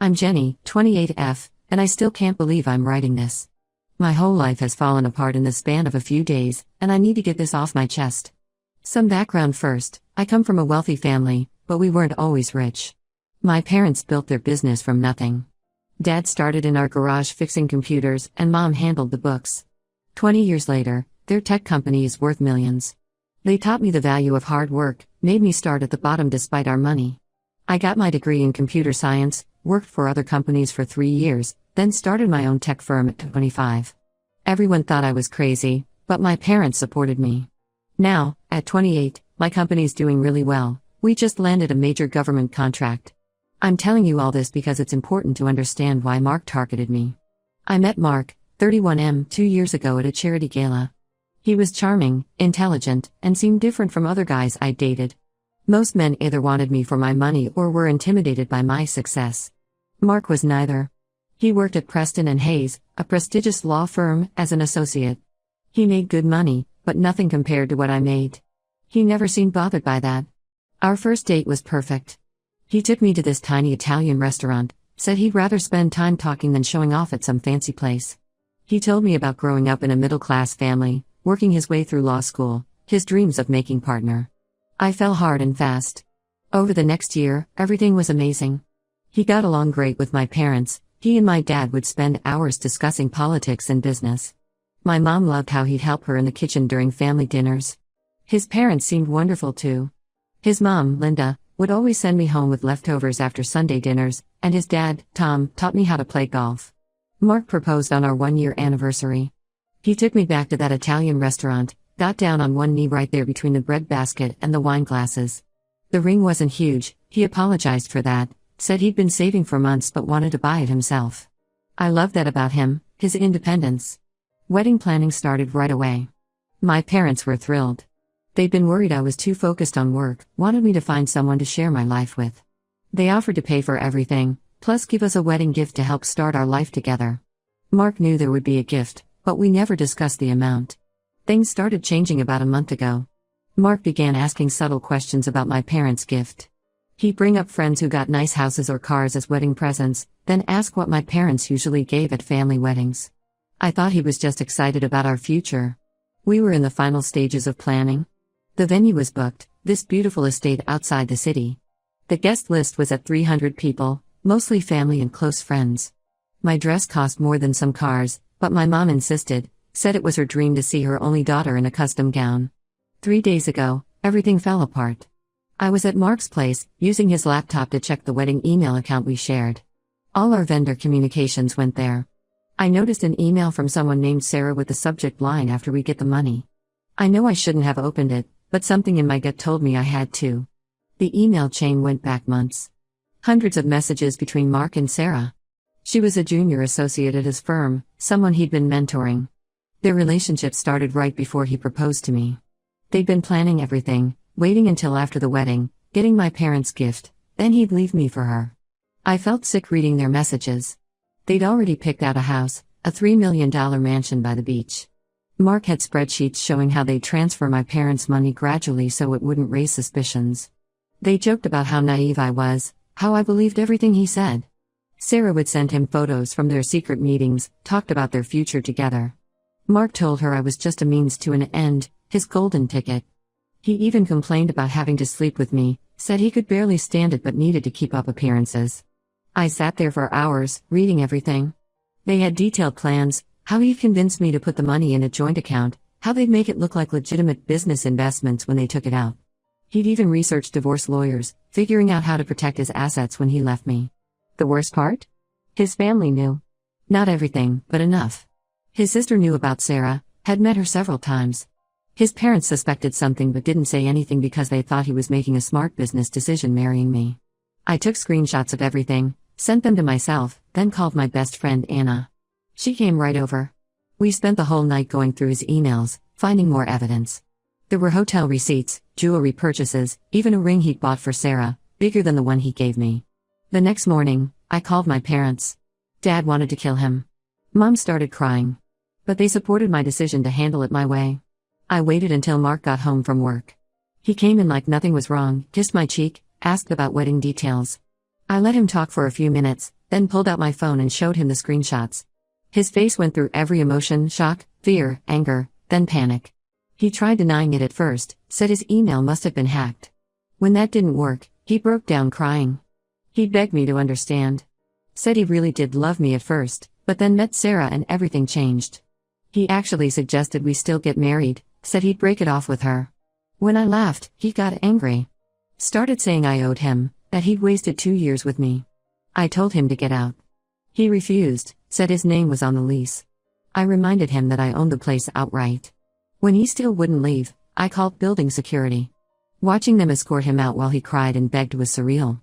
I'm Jenny, 28F, and I still can't believe I'm writing this. My whole life has fallen apart in the span of a few days, and I need to get this off my chest. Some background first. I come from a wealthy family, but we weren't always rich. My parents built their business from nothing. Dad started in our garage fixing computers, and Mom handled the books. 20 years later, their tech company is worth millions. They taught me the value of hard work, made me start at the bottom despite our money. I got my degree in computer science, worked for other companies for 3 years, then started my own tech firm at 25. Everyone thought I was crazy, but my parents supported me. Now, at 28, my company's doing really well. We just landed a major government contract. I'm telling you all this because it's important to understand why Mark targeted me. I met Mark, 31M, 2 years ago at a charity gala. He was charming, intelligent, and seemed different from other guys I'd dated. Most men either wanted me for my money or were intimidated by my success. Mark was neither. He worked at Preston and Hayes, a prestigious law firm, as an associate. He made good money, but nothing compared to what I made. He never seemed bothered by that. Our first date was perfect. He took me to this tiny Italian restaurant, said he'd rather spend time talking than showing off at some fancy place. He told me about growing up in a middle-class family, working his way through law school, his dreams of making partner. I fell hard and fast. Over the next year, everything was amazing. He got along great with my parents. He and my dad would spend hours discussing politics and business. My mom loved how he'd help her in the kitchen during family dinners. His parents seemed wonderful too. His mom, Linda, would always send me home with leftovers after Sunday dinners, and his dad, Tom, taught me how to play golf. Mark proposed on our 1-year anniversary. He took me back to that Italian restaurant, got down on one knee right there between the bread basket and the wine glasses. The ring wasn't huge, he apologized for that, said he'd been saving for months but wanted to buy it himself. I loved that about him, his independence. Wedding planning started right away. My parents were thrilled. They'd been worried I was too focused on work, wanted me to find someone to share my life with. They offered to pay for everything, plus give us a wedding gift to help start our life together. Mark knew there would be a gift, but we never discussed the amount. Things started changing about a month ago. Mark began asking subtle questions about my parents' gift. He'd bring up friends who got nice houses or cars as wedding presents, then ask what my parents usually gave at family weddings. I thought he was just excited about our future. We were in the final stages of planning. The venue was booked, this beautiful estate outside the city. The guest list was at 300 people, mostly family and close friends. My dress cost more than some cars, but my mom insisted, said it was her dream to see her only daughter in a custom gown. 3 days ago, everything fell apart. I was at Mark's place, using his laptop to check the wedding email account we shared. All our vendor communications went there. I noticed an email from someone named Sarah with the subject line "After we get the money." I know I shouldn't have opened it, but something in my gut told me I had to. The email chain went back months. Hundreds of messages between Mark and Sarah. She was a junior associate at his firm, someone he'd been mentoring. Their relationship started right before he proposed to me. They'd been planning everything, waiting until after the wedding, getting my parents' gift, then he'd leave me for her. I felt sick reading their messages. They'd already picked out a house, a $3 million mansion by the beach. Mark had spreadsheets showing how they'd transfer my parents' money gradually so it wouldn't raise suspicions. They joked about how naive I was, how I believed everything he said. Sarah would send him photos from their secret meetings, talked about their future together. Mark told her I was just a means to an end, his golden ticket. He even complained about having to sleep with me, said he could barely stand it but needed to keep up appearances. I sat there for hours, reading everything. They had detailed plans, how he'd convinced me to put the money in a joint account, how they'd make it look like legitimate business investments when they took it out. He'd even researched divorce lawyers, figuring out how to protect his assets when he left me. The worst part? His family knew. Not everything, but enough. His sister knew about Sarah, had met her several times. His parents suspected something but didn't say anything because they thought he was making a smart business decision marrying me. I took screenshots of everything, sent them to myself, then called my best friend Anna. She came right over. We spent the whole night going through his emails, finding more evidence. There were hotel receipts, jewelry purchases, even a ring he'd bought for Sarah, bigger than the one he gave me. The next morning, I called my parents. Dad wanted to kill him. Mom started crying. But they supported my decision to handle it my way. I waited until Mark got home from work. He came in like nothing was wrong, kissed my cheek, asked about wedding details. I let him talk for a few minutes, then pulled out my phone and showed him the screenshots. His face went through every emotion: shock, fear, anger, then panic. He tried denying it at first, said his email must have been hacked. When that didn't work, he broke down crying. He begged me to understand. Said he really did love me at first, but then met Sarah and everything changed. He actually suggested we still get married, said he'd break it off with her. When I laughed, he got angry. Started saying I owed him, that he'd wasted 2 years with me. I told him to get out. He refused, said his name was on the lease. I reminded him that I owned the place outright. When he still wouldn't leave, I called building security. Watching them escort him out while he cried and begged was surreal.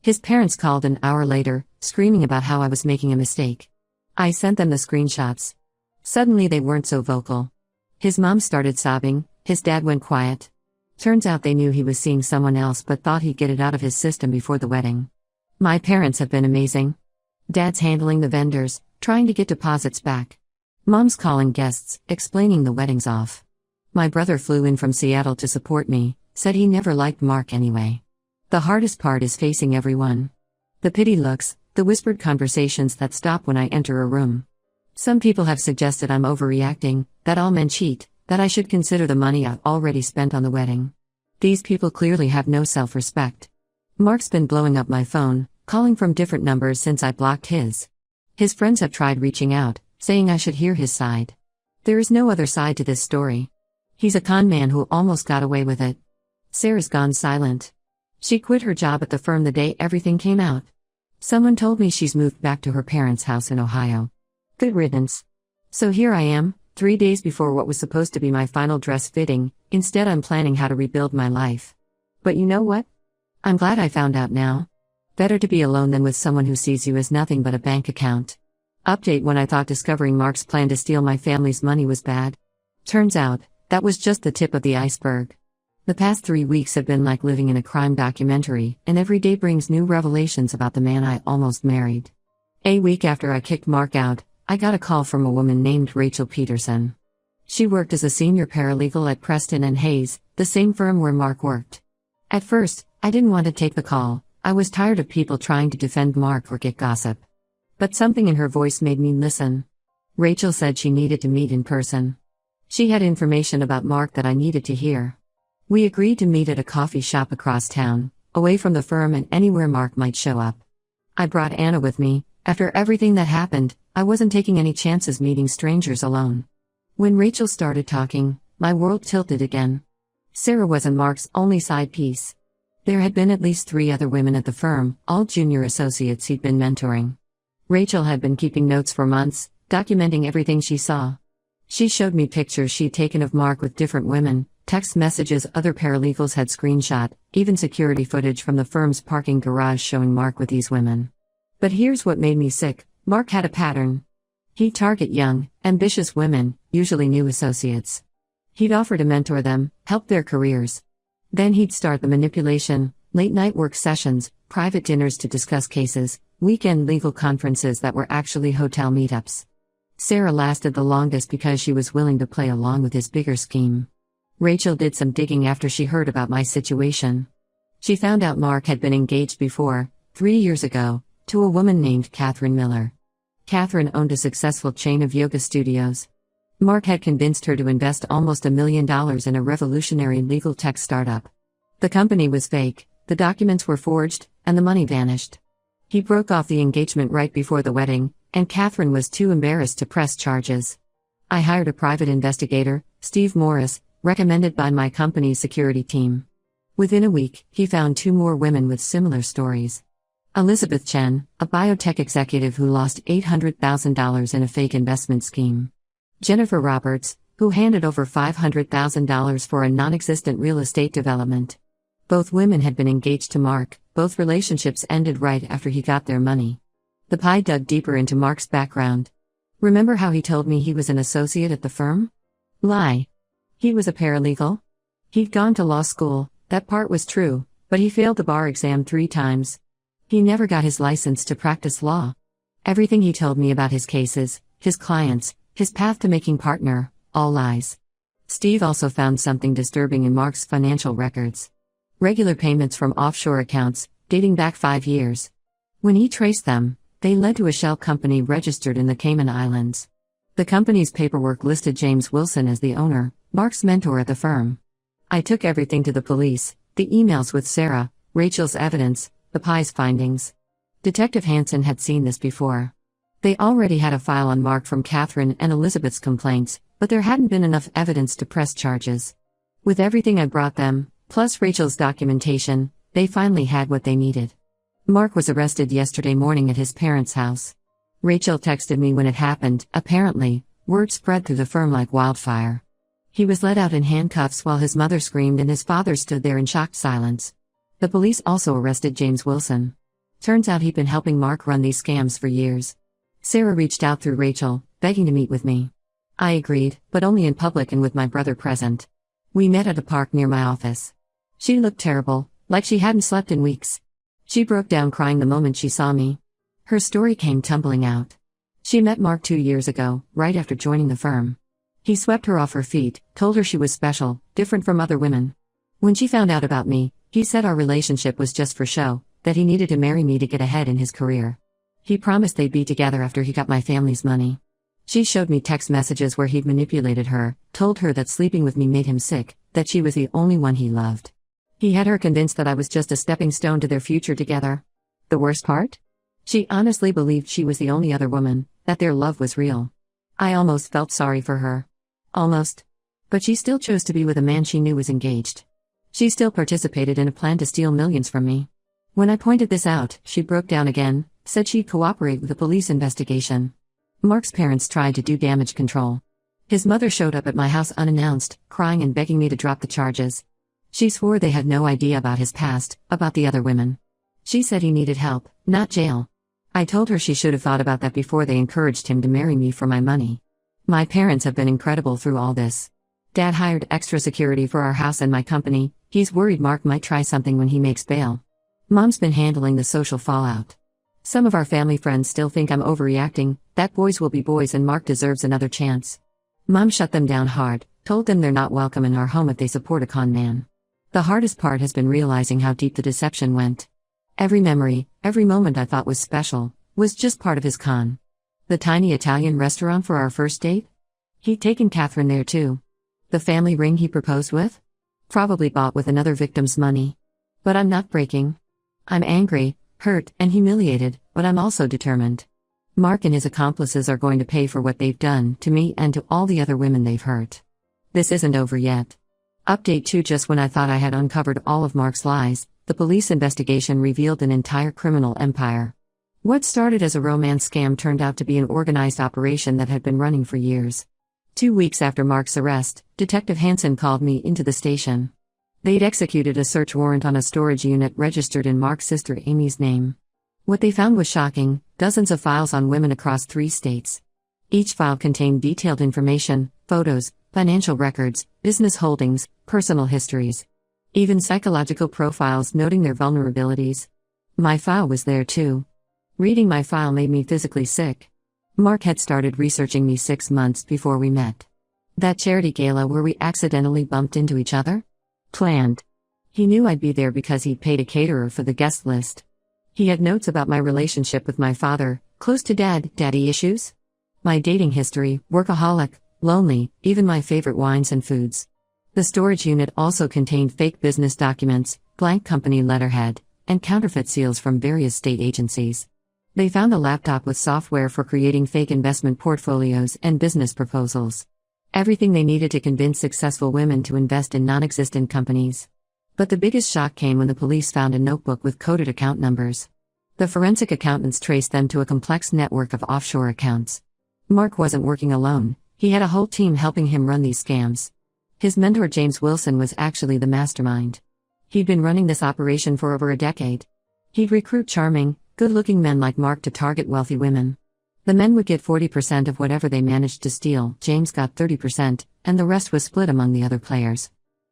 His parents called an hour later, screaming about how I was making a mistake. I sent them the screenshots. Suddenly they weren't so vocal. His mom started sobbing, his dad went quiet. Turns out they knew he was seeing someone else but thought he'd get it out of his system before the wedding. My parents have been amazing. Dad's handling the vendors, trying to get deposits back. Mom's calling guests, explaining the wedding's off. My brother flew in from Seattle to support me, said he never liked Mark anyway. The hardest part is facing everyone. The pity looks, the whispered conversations that stop when I enter a room. Some people have suggested I'm overreacting, that all men cheat, that I should consider the money I've already spent on the wedding. These people clearly have no self-respect. Mark's been blowing up my phone, calling from different numbers since I blocked his. His friends have tried reaching out, saying I should hear his side. There is no other side to this story. He's a con man who almost got away with it. Sarah's gone silent. She quit her job at the firm the day everything came out. Someone told me she's moved back to her parents' house in Ohio. Good riddance. So here I am, 3 days before what was supposed to be my final dress fitting. Instead I'm planning how to rebuild my life. But you know what? I'm glad I found out now. Better to be alone than with someone who sees you as nothing but a bank account. Update: when I thought discovering Mark's plan to steal my family's money was bad. Turns out, that was just the tip of the iceberg. The past 3 weeks have been like living in a crime documentary, and every day brings new revelations about the man I almost married. A week after I kicked Mark out, I got a call from a woman named Rachel Peterson. She worked as a senior paralegal at Preston and Hayes, the same firm where Mark worked. At first, I didn't want to take the call. I was tired of people trying to defend Mark or get gossip. But something in her voice made me listen. Rachel said she needed to meet in person. She had information about Mark that I needed to hear. We agreed to meet at a coffee shop across town, away from the firm and anywhere Mark might show up. I brought Anna with me. After everything that happened, I wasn't taking any chances meeting strangers alone. When Rachel started talking, my world tilted again. Sarah wasn't Mark's only side piece. There had been at least 3 other women at the firm, all junior associates he'd been mentoring. Rachel had been keeping notes for months, documenting everything she saw. She showed me pictures she'd taken of Mark with different women, text messages other paralegals had screenshot, even security footage from the firm's parking garage showing Mark with these women. But here's what made me sick: Mark had a pattern. He'd target young, ambitious women, usually new associates. He'd offer to mentor them, help their careers. Then he'd start the manipulation: late-night work sessions, private dinners to discuss cases, weekend legal conferences that were actually hotel meetups. Sarah lasted the longest because she was willing to play along with his bigger scheme. Rachel did some digging after she heard about my situation. She found out Mark had been engaged before, 3 years ago, to a woman named Catherine Miller. Catherine owned a successful chain of yoga studios. Mark had convinced her to invest almost $1 million in a revolutionary legal tech startup. The company was fake, the documents were forged, and the money vanished. He broke off the engagement right before the wedding, and Catherine was too embarrassed to press charges. I hired a private investigator, Steve Morris, recommended by my company's security team. Within a week, he found 2 more women with similar stories. Elizabeth Chen, a biotech executive who lost $800,000 in a fake investment scheme. Jennifer Roberts, who handed over $500,000 for a non-existent real estate development. Both women had been engaged to Mark. Both relationships ended right after he got their money. The pie dug deeper into Mark's background. Remember how he told me he was an associate at the firm? Lie. He was a paralegal. He'd gone to law school, that part was true, but he failed the bar exam 3 times. He never got his license to practice law. Everything he told me about his cases, his clients, his path to making partner, all lies. Steve also found something disturbing in Mark's financial records. Regular payments from offshore accounts, dating back 5 years. When he traced them, they led to a shell company registered in the Cayman Islands. The company's paperwork listed James Wilson as the owner, Mark's mentor at the firm. I took everything to the police, the emails with Sarah, Rachel's evidence, the PI's findings. Detective Hansen had seen this before. They already had a file on Mark from Catherine and Elizabeth's complaints, but there hadn't been enough evidence to press charges. With everything I brought them, plus Rachel's documentation, they finally had what they needed. Mark was arrested yesterday morning at his parents' house. Rachel texted me when it happened. Apparently, word spread through the firm like wildfire. He was led out in handcuffs while his mother screamed and his father stood there in shocked silence. The police also arrested James Wilson. Turns out he'd been helping Mark run these scams for years. Sarah reached out through Rachel, begging to meet with me. I agreed, but only in public and with my brother present. We met at a park near my office. She looked terrible, like she hadn't slept in weeks. She broke down crying the moment she saw me. Her story came tumbling out. She met Mark 2 years ago, right after joining the firm. He swept her off her feet, told her she was special, different from other women. When she found out about me, he said our relationship was just for show, that he needed to marry me to get ahead in his career. He promised they'd be together after he got my family's money. She showed me text messages where he'd manipulated her, told her that sleeping with me made him sick, that she was the only one he loved. He had her convinced that I was just a stepping stone to their future together. The worst part? She honestly believed she was the only other woman, that their love was real. I almost felt sorry for her. Almost. But she still chose to be with a man she knew was engaged. She still participated in a plan to steal millions from me. When I pointed this out, she broke down again, said she'd cooperate with the police investigation. Mark's parents tried to do damage control. His mother showed up at my house unannounced, crying and begging me to drop the charges. She swore they had no idea about his past, about the other women. She said he needed help, not jail. I told her she should have thought about that before they encouraged him to marry me for my money. My parents have been incredible through all this. Dad hired extra security for our house and my company. He's worried Mark might try something when he makes bail. Mom's been handling the social fallout. Some of our family friends still think I'm overreacting, that boys will be boys and Mark deserves another chance. Mom shut them down hard, told them they're not welcome in our home if they support a con man. The hardest part has been realizing how deep the deception went. Every memory, every moment I thought was special, was just part of his con. The tiny Italian restaurant for our first date? He'd taken Catherine there too. The family ring he proposed with? Probably bought with another victim's money. But I'm not breaking. I'm angry, hurt, and humiliated, but I'm also determined. Mark and his accomplices are going to pay for what they've done to me and to all the other women they've hurt. This isn't over yet. Update 2. Just when I thought I had uncovered all of Mark's lies, the police investigation revealed an entire criminal empire. What started as a romance scam turned out to be an organized operation that had been running for years. 2 weeks after Mark's arrest, Detective Hansen called me into the station. They'd executed a search warrant on a storage unit registered in Mark's sister Amy's name. What they found was shocking: dozens of files on women across 3 states. Each file contained detailed information, photos, financial records, business holdings, personal histories. Even psychological profiles noting their vulnerabilities. My file was there too. Reading my file made me physically sick. Mark had started researching me 6 months before we met. That charity gala where we accidentally bumped into each other? Planned. He knew I'd be there because he'd paid a caterer for the guest list. He had notes about my relationship with my father, close to daddy issues. My dating history, workaholic, lonely, even my favorite wines and foods. The storage unit also contained fake business documents, blank company letterhead, and counterfeit seals from various state agencies. They found a laptop with software for creating fake investment portfolios and business proposals. Everything they needed to convince successful women to invest in non-existent companies. But the biggest shock came when the police found a notebook with coded account numbers. The forensic accountants traced them to a complex network of offshore accounts. Mark wasn't working alone, he had a whole team helping him run these scams. His mentor James Wilson was actually the mastermind. He'd been running this operation for over a decade. He'd recruit charming, good-looking men like Mark to target wealthy women. The men would get 40% of whatever they managed to steal, James got 30%, and the rest was split among the other players.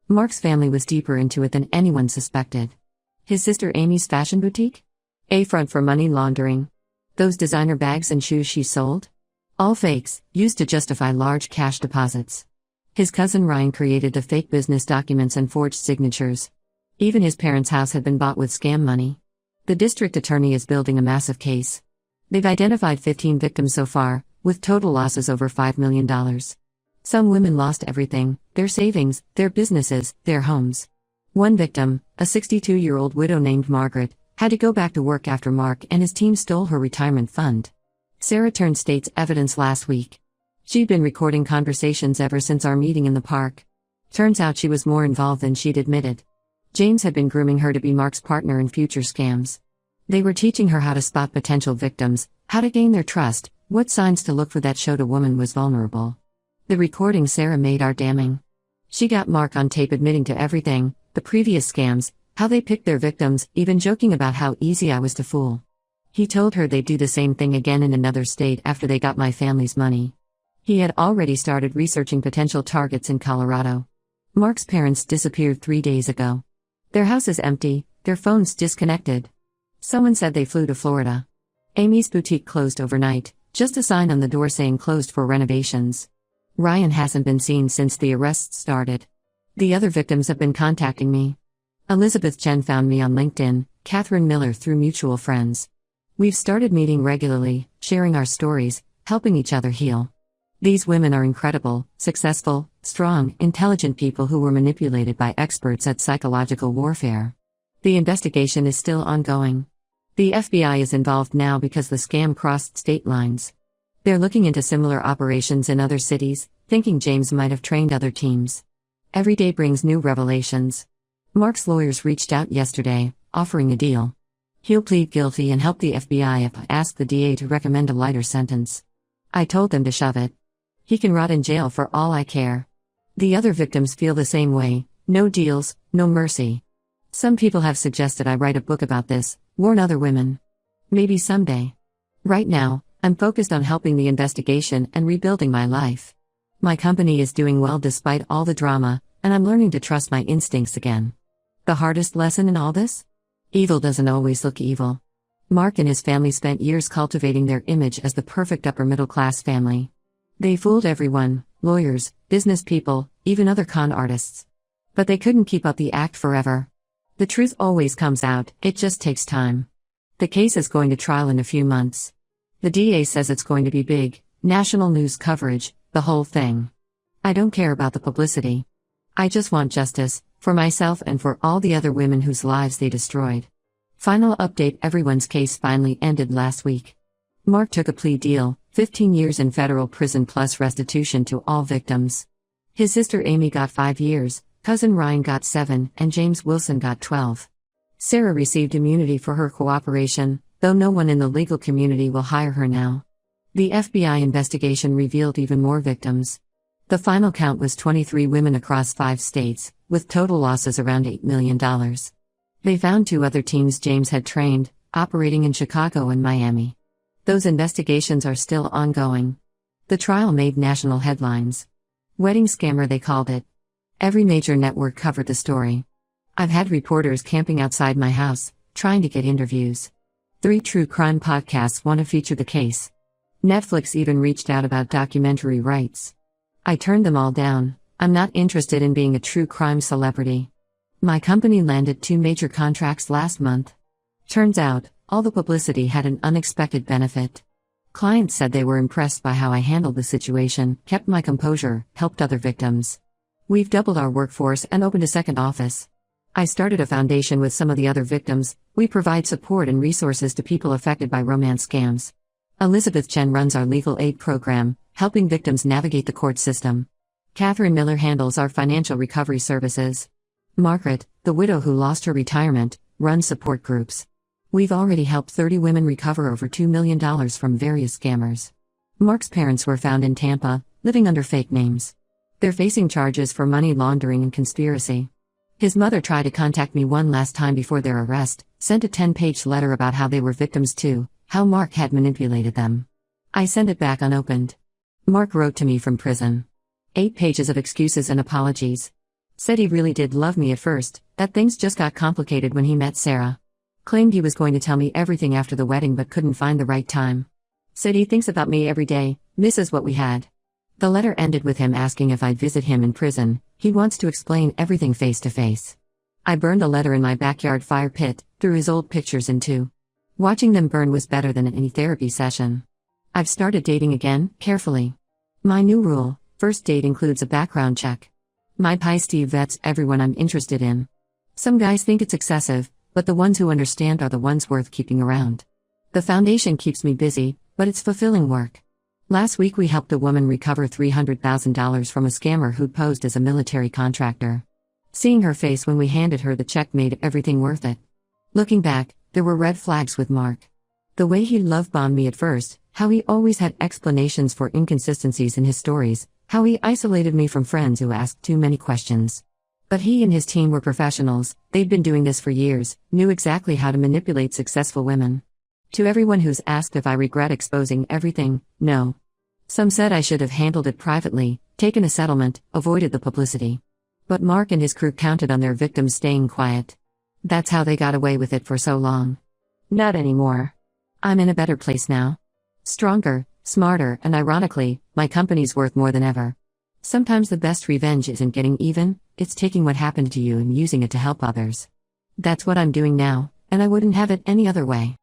Mark's family was deeper into it than anyone suspected. His sister Amy's fashion boutique? A front for money laundering. Those designer bags and shoes she sold? All fakes, used to justify large cash deposits. His cousin Ryan created the fake business documents and forged signatures. Even his parents' house had been bought with scam money. The district attorney is building a massive case. They've identified 15 victims so far, with total losses over $5 million. Some women lost everything: their savings, their businesses, their homes. One victim, a 62-year-old widow named Margaret, had to go back to work after Mark and his team stole her retirement fund. Sarah turned state's evidence last week. She'd been recording conversations ever since our meeting in the park. Turns out she was more involved than she'd admitted. James had been grooming her to be Mark's partner in future scams. They were teaching her how to spot potential victims, how to gain their trust, what signs to look for that showed a woman was vulnerable. The recordings Sarah made are damning. She got Mark on tape admitting to everything: the previous scams, how they picked their victims, even joking about how easy I was to fool. He told her they'd do the same thing again in another state after they got my family's money. He had already started researching potential targets in Colorado. Mark's parents disappeared 3 days ago. Their house is empty, their phones disconnected. Someone said they flew to Florida. Amy's boutique closed overnight, just a sign on the door saying closed for renovations. Ryan hasn't been seen since the arrests started. The other victims have been contacting me. Elizabeth Chen found me on LinkedIn, Catherine Miller through mutual friends. We've started meeting regularly, sharing our stories, helping each other heal. These women are incredible, successful, strong, intelligent people who were manipulated by experts at psychological warfare. The investigation is still ongoing. The FBI is involved now because the scam crossed state lines. They're looking into similar operations in other cities, thinking James might have trained other teams. Every day brings new revelations. Mark's lawyers reached out yesterday, offering a deal. He'll plead guilty and help the FBI if I ask the DA to recommend a lighter sentence. I told them to shove it. He can rot in jail for all I care. The other victims feel the same way: no deals, no mercy. Some people have suggested I write a book about this, warn other women. Maybe someday. Right now, I'm focused on helping the investigation and rebuilding my life. My company is doing well despite all the drama, and I'm learning to trust my instincts again. The hardest lesson in all this? Evil doesn't always look evil. Mark and his family spent years cultivating their image as the perfect upper-middle-class family. They fooled everyone: lawyers, business people, even other con artists. But they couldn't keep up the act forever. The truth always comes out, it just takes time. The case is going to trial in a few months. The DA says it's going to be big, national news coverage, the whole thing. I don't care about the publicity. I just want justice, for myself and for all the other women whose lives they destroyed. Final update: everyone's case finally ended last week. Mark took a plea deal, 15 years in federal prison plus restitution to all victims. His sister Amy got 5 years, cousin Ryan got 7, and James Wilson got 12. Sarah received immunity for her cooperation, though no one in the legal community will hire her now. The FBI investigation revealed even more victims. The final count was 23 women across 5 states, with total losses around $8 million. They found 2 other teams James had trained, operating in Chicago and Miami. Those investigations are still ongoing. The trial made national headlines. Wedding scammer, they called it. Every major network covered the story. I've had reporters camping outside my house, trying to get interviews. 3 true crime podcasts want to feature the case. Netflix even reached out about documentary rights. I turned them all down. I'm not interested in being a true crime celebrity. My company landed 2 major contracts last month. Turns out, all the publicity had an unexpected benefit. Clients said they were impressed by how I handled the situation, kept my composure, helped other victims. We've doubled our workforce and opened a second office. I started a foundation with some of the other victims. We provide support and resources to people affected by romance scams. Elizabeth Chen runs our legal aid program, helping victims navigate the court system. Catherine Miller handles our financial recovery services. Margaret, the widow who lost her retirement, runs support groups. We've already helped 30 women recover over $2 million from various scammers. Mark's parents were found in Tampa, living under fake names. They're facing charges for money laundering and conspiracy. His mother tried to contact me one last time before their arrest, sent a 10-page letter about how they were victims too, how Mark had manipulated them. I sent it back unopened. Mark wrote to me from prison. 8 pages of excuses and apologies. Said he really did love me at first, that things just got complicated when he met Sarah. Claimed he was going to tell me everything after the wedding but couldn't find the right time. Said he thinks about me every day, misses what we had. The letter ended with him asking if I'd visit him in prison. He wants to explain everything face to face. I burned the letter in my backyard fire pit, Threw his old pictures into. Watching them burn was better than any therapy session. I've started dating again, carefully. My new rule: first date includes a background check. My pie Steve vets everyone I'm interested in. Some guys think it's excessive, but the ones who understand are the ones worth keeping around. The foundation keeps me busy, but it's fulfilling work. Last week we helped a woman recover $300,000 from a scammer who'd posed as a military contractor. Seeing her face when we handed her the check made everything worth it. Looking back, there were red flags with Mark. The way he love-bombed me at first, how he always had explanations for inconsistencies in his stories, how he isolated me from friends who asked too many questions. But he and his team were professionals, they'd been doing this for years, knew exactly how to manipulate successful women. To everyone who's asked if I regret exposing everything, no. Some said I should have handled it privately, taken a settlement, avoided the publicity. But Mark and his crew counted on their victims staying quiet. That's how they got away with it for so long. Not anymore. I'm in a better place now. Stronger, smarter, and ironically, my company's worth more than ever. Sometimes the best revenge isn't getting even, it's taking what happened to you and using it to help others. That's what I'm doing now, and I wouldn't have it any other way.